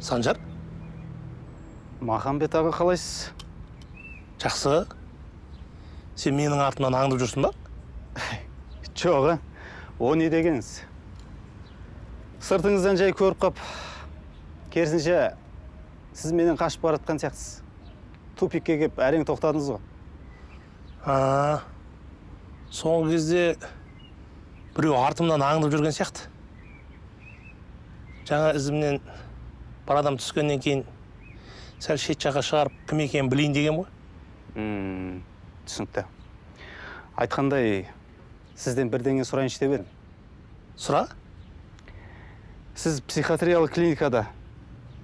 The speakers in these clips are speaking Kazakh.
Санжар? Махамбет аға қалайсыз? Жақсы. Сен менің артымнан аңдып жүрсің ба? Жоға, о не дегенсіз? Сыртыңыздан жай көріп қап. Керісінше, сіз менен қашып баратқан сияқтысыз. Тупикке кеп әрең тоқтадыңыз ғой. Соңғы кезде біреу артымнан аңдып жүрген сияқты. Жаңа ізімнен бір адам түскеннен кейін сәл шет жаққа шығарып кім екенін білейін деген ғой. Түсінікті. Айтқандай, сізден бірдеңе сұрайыншы деп едім. Сұра? Сіз психиатриялық клиникада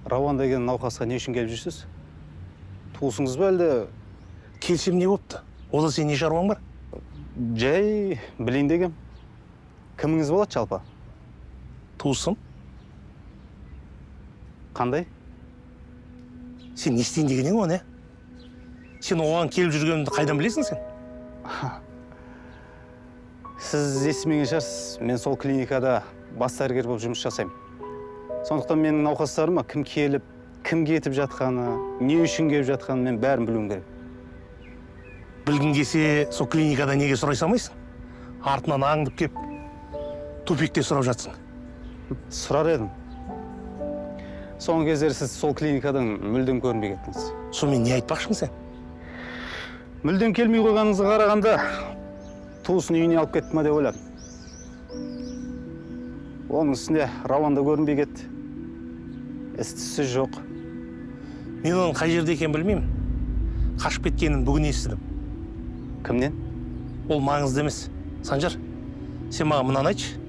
Рауан деген науқасқа не үшін келіп жүрсіз? Туысыңыз ба әлде? Келсем не болыпты? Ода сен не шаруаң бар? Жай білейін дегем. Кіміңіз болады жалпы? Туысым. Қандай? Сен не істейін деген ең оны? Сен оған келіп жүргенімді қайдан білесің сен? Сіз естімеген шығарсыз, мен сол клиникада бас дәрігер болып жұмыс жасаймын. Сондықтан менің науқастарыма кім келіп, кім кетіп жатқаны, не үшін келіп жатқаны мен бәрін білуім керек. Білгің келсе, сол клиникада неге сұрай салмайсың? Артынан аңдып кеп, тупикте сұрап жатсың. Сұрар едім. Соңғы кездері сіз сол клиникадан мүлдем көрінбей кеттіңіз. Сонымен не айтпақшың сен? Мүлдем келмей қойғаныңызға қарағанда, туысын үйіне алып кетті ма деп ойладым. Оның үстіне Рауан да көрінбей кетті. Із-түссіз жоқ. Мен оның қай жерде екенін білмеймін. Қашып кеткенін бүгін естідім. Кімнен? Ол маңызды емес. Санжар, сен маған мынаны айтшы.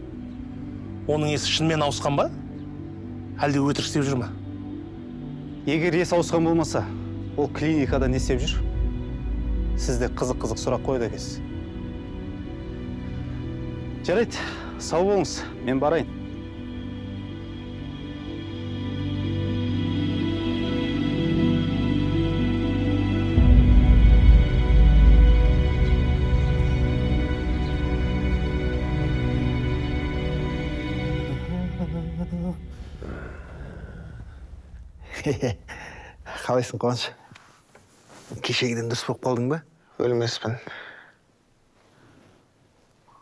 Оның есі шынымен ауысқан ба? Әлде өтірік істеп жүр ме? Егер есі ауысқан болмаса, ол клиникада не істеп жүр? Сізде қызық-қызық сұрақ қойды екенсіз. Жарайды, сау болыңыз, мен барайын. Қалайсың, Қуаныш? Кешегіден дұрыс болып қалдың ба? Өлмеспін.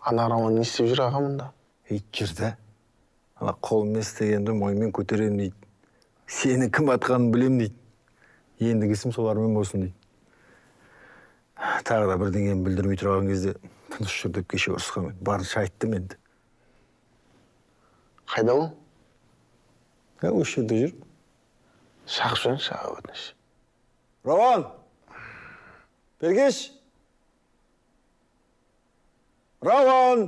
Ана Рауан не істеп жүр аға мұнда? Жүрді. Ана қолым істегенді моймен көтерем дейді. Сені кім атқанын білем дейді. Ендігісім солармен болсын дейді. Тағы да бірдеңені білдірмей тұрған кезде тыныш жүр деп кеше ұрысқан мен. Барынша айттым енді. Қайда ол? Осы жерде жүр. Шақып жүріңізші аға, өтініш. Рауан! Бергеш! Рауан!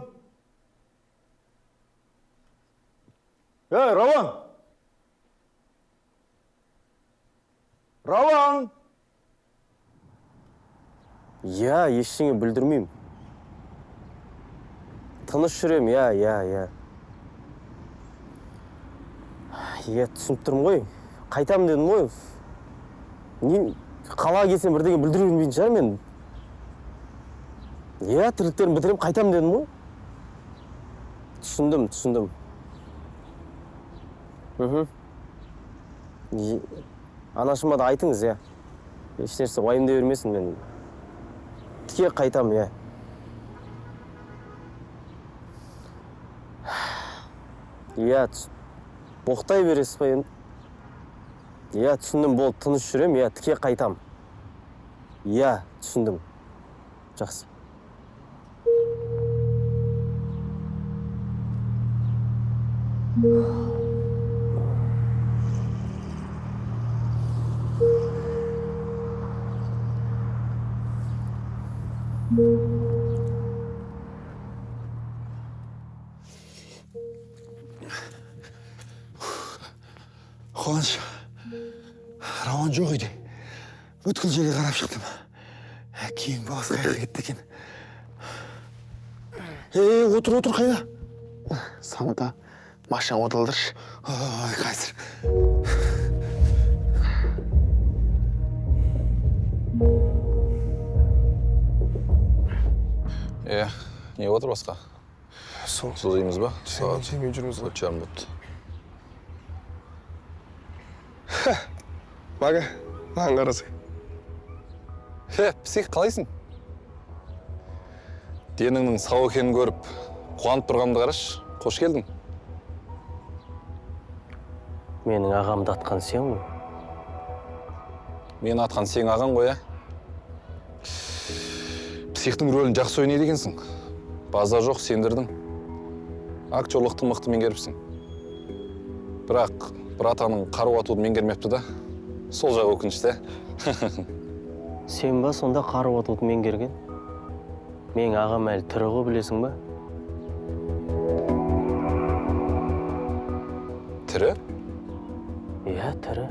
Рауан! Рауан! Ештеңе бүлдірмеймін. Тыныш жүрем, түсініп тұрмын ғой. Қайтамын дедім ғой. Қалаға келсем бірдеңе бүлдіре бермейтін шығар мен. Тірліктерін бітірем, қайтамын дедім ғой. Түсіндім. Анашыма да айтыңыз, ешнәрсе уайымдай бермесін, мен тіке қайтамын, боқтай бересіз ба енді? Түсіндім, болды, тыныш жүрем, тіке қайтам. Түсіндім. Жақсы. Қуаныш, Рауан жоқ үйде. Бүткіл жерге қарап шықтым. Кейін баласы қайда кетті екен. Отыр, қайда? Самыта, машина оталдыршы. Қазір. Не отыр басқа? Созаймыз ба? Сәлмен жүрміз ғой. Жарым бұтты. Мага, маған қарасай. Псих, қалайсың? Деніңнің сау екенін көріп, қуанып тұрғанымды қарашы. Қош келдің. Менің ағамды атқан сен ғой. Мен атқан сен ағаң ғой, Психтің рөлін жақсы ойнайды екенсің. База жоқ, сендірдің. Актерлықты мықты меңгеріпсің. Бірақ братаның қару атуды меңгермепті да. Сол жағы өкінішті. Сен ба сонда қару атуды меңгерген? Менің ағам әлі тірі ғой, білесің ба? Тірі? Иә, тірі.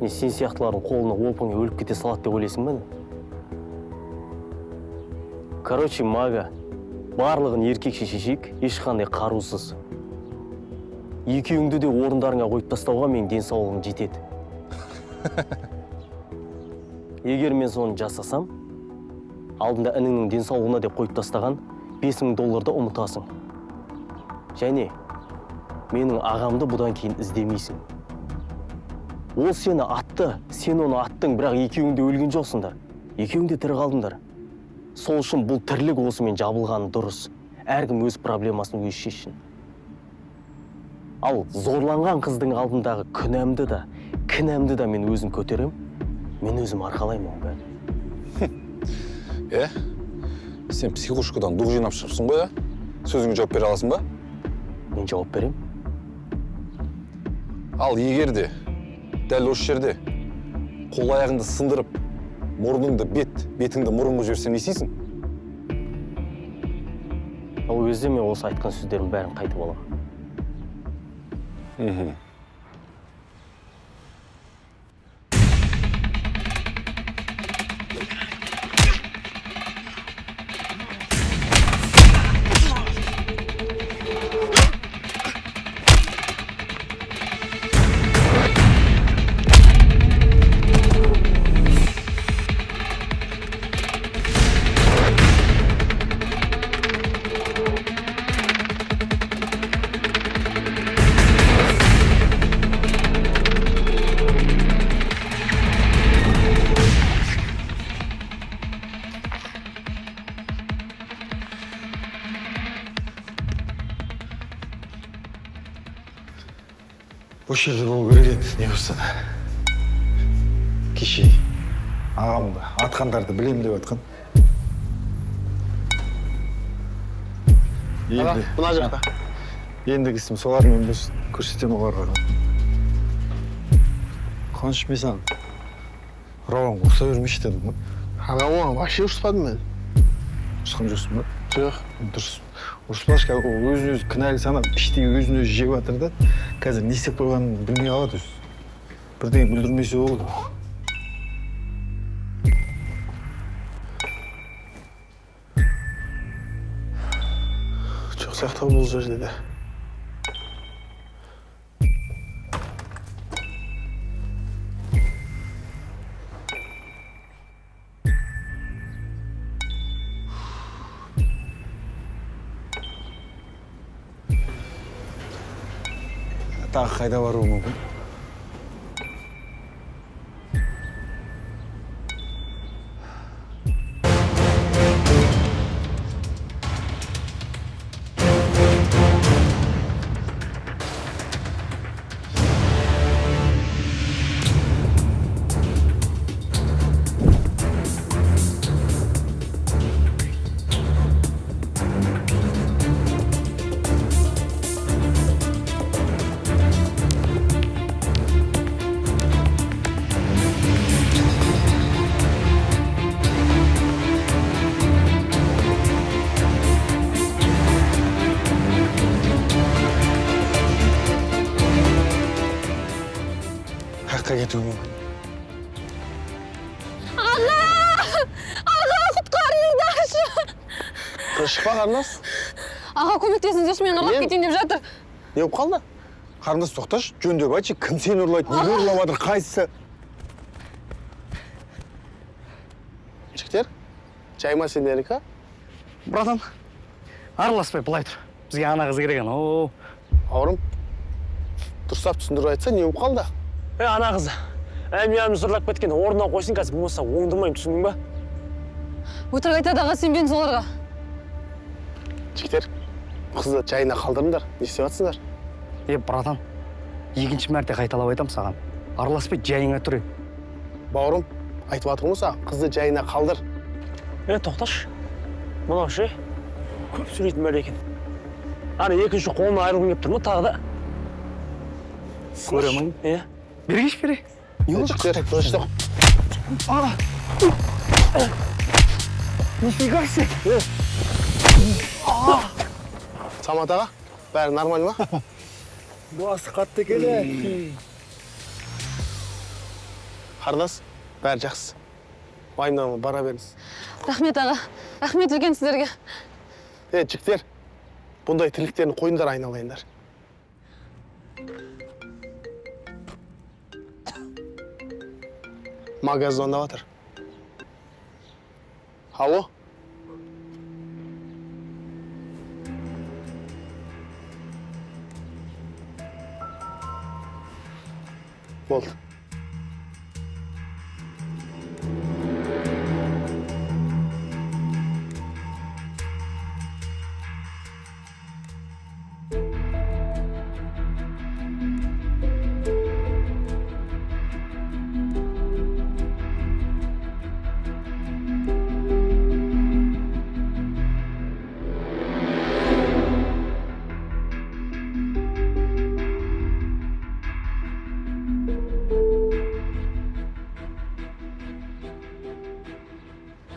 Не сен сияқтылардың қолына оп-оңай өліп кете салады деп ойлайсың ба? Короче, мага, барлығын еркекше шешейік, ешқандай қарусыз. Екеуіңді де орындарыңа қойып тастауға мен денсаулығым жетеді. Егер мен соны жасасам, алдында ініңнің денсаулығына деп қойып тастаған $5000 ұмытасың. Және менің ағамды бұдан кейін іздемейсің. Ол сені атты, сен оны аттың, бірақ екеуің де өлген жоқсыңдар. Екеуің де тірі қалдыңдар. Сол үшін бұл тірлік осымен жабылғаны дұрыс. Әркім өз проблемасын өз шешсін. Ал зорланған қыздың алдындағы күнәмді да мен өзім көтерем, мен өзім арқалаймын бәрін. Сен психушкадан дух жинап шығыпсың ғой, Сөзіңе жауап бере аласың ба? Мен жауап берем. Ал егер де, дәл осы жерде, қол аяғыңды сындырып, мұрныңды бетіңді мұрынға жіберсем не істейсің? Ол кезде мен осы айтқан сөздерім бәрін қайтып аламын. Осы жерде болу керек еді, не болса да. Кеше ағамды атқандарды білем деп атқан. Аға, мына жақта. Ендігі ісім солармен болсын, көрсетем оларға. Қаныш, мен саған Рауан ұрса бермеші дедім ғой. Рауан, вообще ұрыспадым мен. Ұрысқан жоқсың ба? Жоқ. Дұрыс. Ұрыспашқа өзін-өзі кінәлі санап, іштегі өзін-өзі жеп жатыр да, қазір не істеп қойғанын білмей қалады өзі. Бірдеңе бүлдірмесе болды. Жоқ сияқты бұл жерде де. Тағы қайда баруы мүмкін? Қаққа кетуі мүмкін. Аға, құтқарыңыздаршы! Шықпа, қарындас. Аға, көмектесіңіздерші, мен ұрлап кетейін деп жатыр. Не болып қалды? Қарындас, тоқташы, жөндеп айтшы, кім сені ұрлайды, неге ұрлап жатыр, қайсысы? Жігіттер, жайма сендерік, а? Братан, араласпай былай тұр. Бізге ана қыз керек ана. Ауырым, дұрыстап түсіндіріп айтса, не болып қалды? Ана қыз, әмияным зырлап кеткен, орнына қойсын қазір, болмаса оңдырмайым, түсіндің ба? Өтірік айтады аға, сенбеймін соларға. Жігіттер, қызды жайына қалдырыңдар. Не істеп жатсыңдар? Братан, екінші мәрте қайталап айтам саған. Араласпай жайыңа тұр. Бауырым, айтып жатырмын ғой саған, қызды жайына қалдыр. Тоқташы. Мынау ше, көп сөйлейтін бәле екен. Ана екінші қолына айырылғың келіп тұр ма тағы да? Көремін. Бергеш бере. Жігіттер, тыныштық. Нифига себе. Самат аға, бәрі нормаль ма? Басы қатты келе. Қарындас, бәрі жақсы. Уайымдама, бара беріңіз. Рахмет аға. Рахмет үлкен сіздерге. Жігіттер, бұндай тірліктерін қойындар айналайындар. Магаз звондап жатыр. Алло? Болды.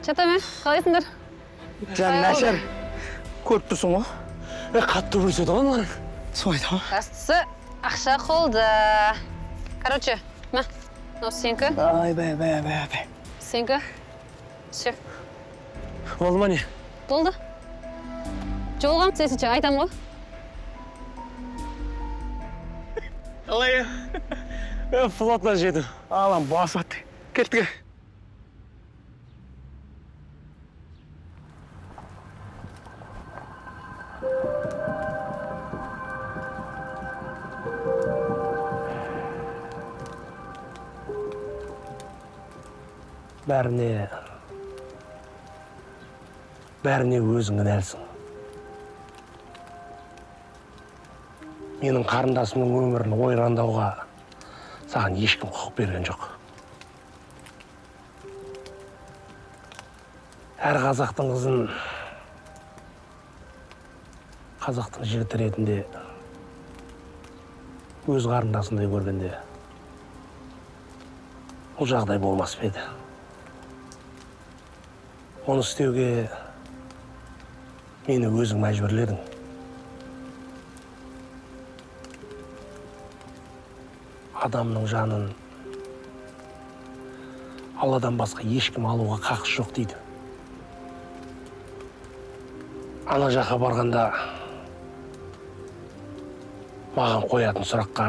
Чатамен, қалайсыңдар? Жан нашар. Көріп тұрсың ғой? Қатты көрседі ғой маған. Солай да. Бастысы, ақша қолда. Короче, ма, мынау сенікі, Бай. сенікі. Все, Болды ма не? болды. Жолғам сесінше айтам ғой. Қалай? Флотна жеді. Алам бас атты. Кеттіге. Бәріне өзің кінәлісің. Менің қарындасымның өмірін ойрандауға саған ешкім құқық берген жоқ. Әр қазақтың қызын қазақтың жігіті ретінде өз қарындасындай көргенде бұл жағдай болмас па еді. Оны істеуге мені өзің мәжбүрледің. Адамның жанын Алладан басқа ешкім алуға қақысы жоқ дейді. Ана жаққа барғанда маған қоятын сұраққа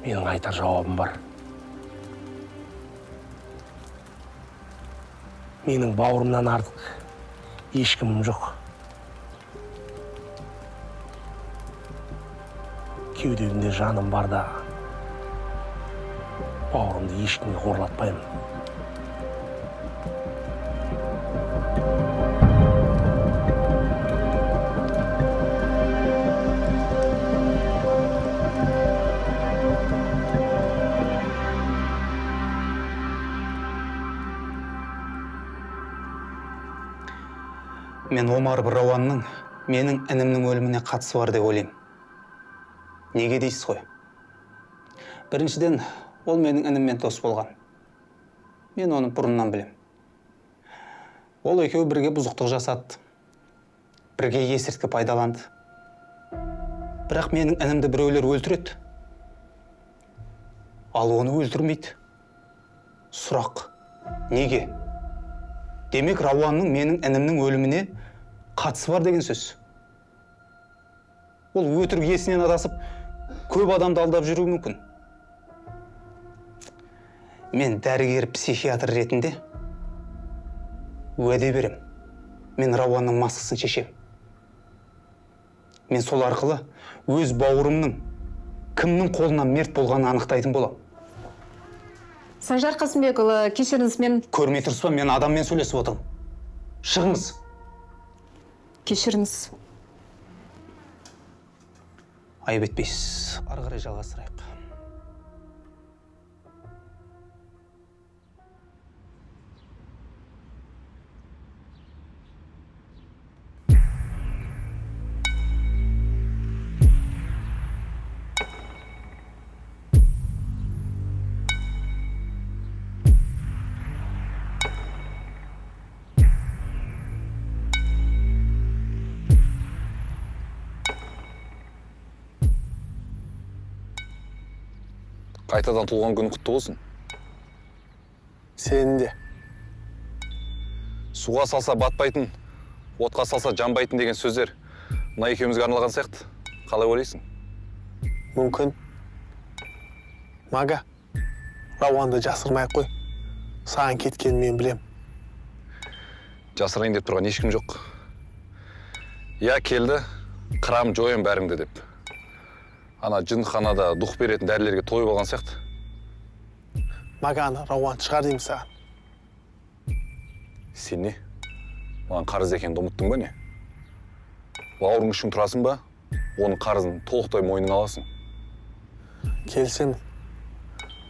менің айтар жауабым бар. Менің бауырымнан артық ешкімім жоқ. Кеудемде жаным барда бауырымды ешкімге қорлатпаймын. Мен Омар Рауанның менің інімнің өліміне қатысы бар деп ойлаймын. Неге дейсіз ғой? Біріншіден, ол менің ініммен дос болған. Мен оны бұрыннан білем. Ол екеуі бірге бұзықтық жасады. Бірге есірткі пайдаланды. Бірақ менің інімді біреулер өлтіреді. Ал оны өлтірмейді. Сұрақ, неге? Демек, Рауанның менің інімнің өліміне қатысы бар деген сөз. Ол өтірік есінен адасып, көп адамды алдап жүруі мүмкін. Мен дәрігер психиатр ретінде уәде берем. Мен Рауанның маскасын шешем. Мен сол арқылы өз бауырымның кімнің қолынан мерт болғанын анықтайтын болам. Санжар Қасымбекұлы, кешіріңіз, мен... Көрмей тұрсыз ба, мен адаммен сөйлесіп отырмын. Шығыңыз. Кешіріңіз. Айып етпейсіз. Ары қарай жалғастырайық. Қайтадан туылған күн құтты болсын. Сенің де. Суға салса батпайтын, отқа салса жанбайтын деген сөздер мына екеумізге арналған сияқты. Қалай ойлайсың? Мүмкін. Мага, Рауанды жасырмай қой. Саған кеткенін мен білем. Жасырайын деп тұрған ешкім жоқ. Я келді, қырам жойын бәріңді деп. Ана жынханада дух беретін дәрілерге той болған сияқты. Маганы Рауан шығар деймін саған. Сен не? Маған қарыз екенді ұмыттың ба не? Бауырың үшін тұрасың ба? Оның қарызын толықтай мойныңа аласың. Келсем,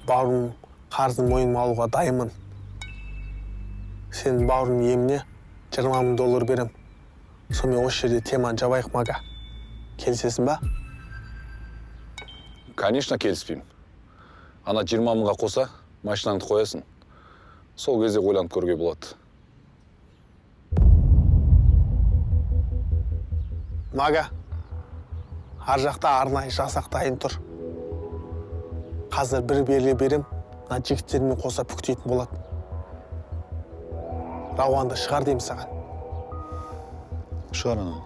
бауырым қарызын мойныма алуға дайынмын. Сен бауырым еміне $20,000 берем. Сонымен осы жерде теманы жабайық, Мага. Келсесің ба? Конечно, келіспеймін. Ана 20 мыңға қоса, машинаңды қоясың. Сол кезде ойланып көруге болады. Мага, ар жақта арнайы жасақ дайын тұр. Қазір бір белгі берем, мына жігіттермен қоса бүктейтін болады. Рауанды шығар деймін саған. Шығар ана.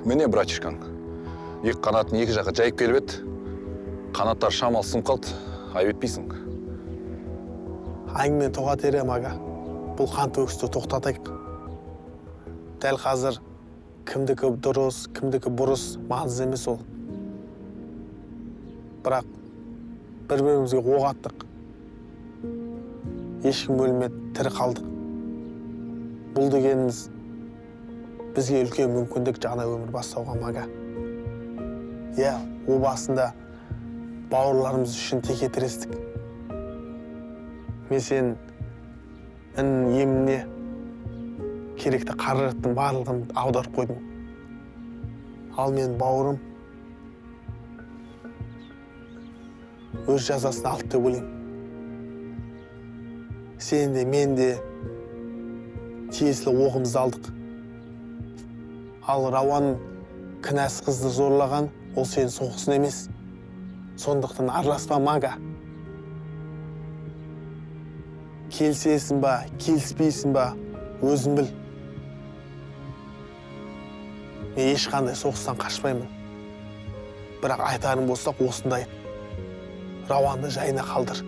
Міне, братишкаң, екі қанатын екі жаққа жайып келіп еді, қанаттар шамал сынып қалды, айып етпейсің. Әңгімен тоға тере, Мага. Бұл қан төгісті тоқтатайық. Дәл қазір кімдікі дұрыс, кімдікі бұрыс маңызды емес ол. Бірақ бір-бірімізге оқ аттық. Ешкім өлмеді, тірі қалдық. Бұл дегеніміз бізге үлкен мүмкіндік жаңа өмір бастауға, Мага. Иә, о басында бауырларымыз үшін теке тірестік. Мен сен іннің еміне керекті қаражаттың барлығын аударып қойдым. Ал мен бауырым өз жазасын алды деп ойлаймын. Сен де, мен де тиесілі оғымызды алдық. Ал Рауан кінәсіз қызды зорлаған, ол сенің соғысын емес. Сондықтан араласпа, Мага. Келсесің ба, келіспейсің ба, өзің біл. Мен ешқандай соғыстан қашпаймын. Бірақ айтарым болсақ осындай. Рауанды жайына қалдыр.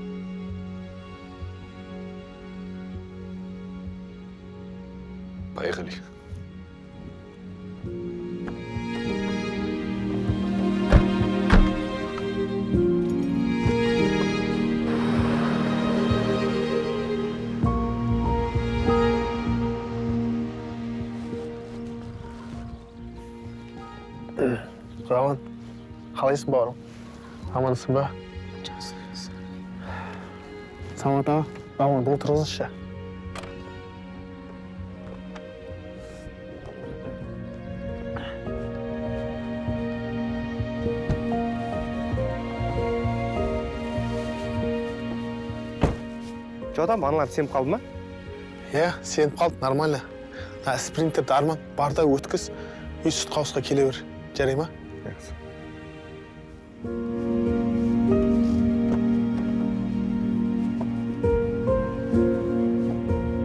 Поехали. Рауан, қалайсың бауырым? Амансың ба? Самат аға, Рауан, отырыңызшы. Жодан аналар сеніп қалды ма? Иә, сеніп қалды, нормально. Спринтерді Арман, барда өткіз, үй сүт қауысқа келе бер. Жарай ма?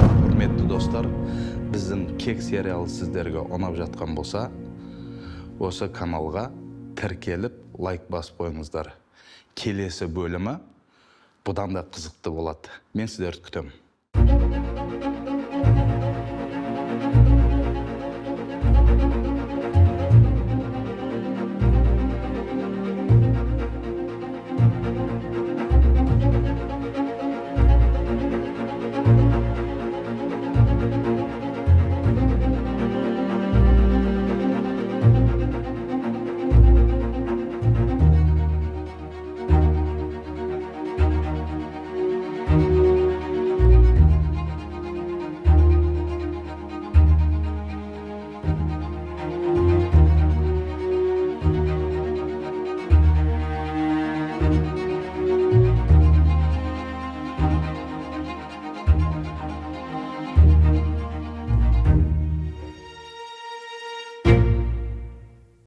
Құрметті достар, біздің кек сериалы сіздерге ұнап жатқан болса, осы каналға тіркеліп лайк басып қойыңыздар. Келесі бөлімі бұдан да қызықты болады. Мен сіздерді күтемін.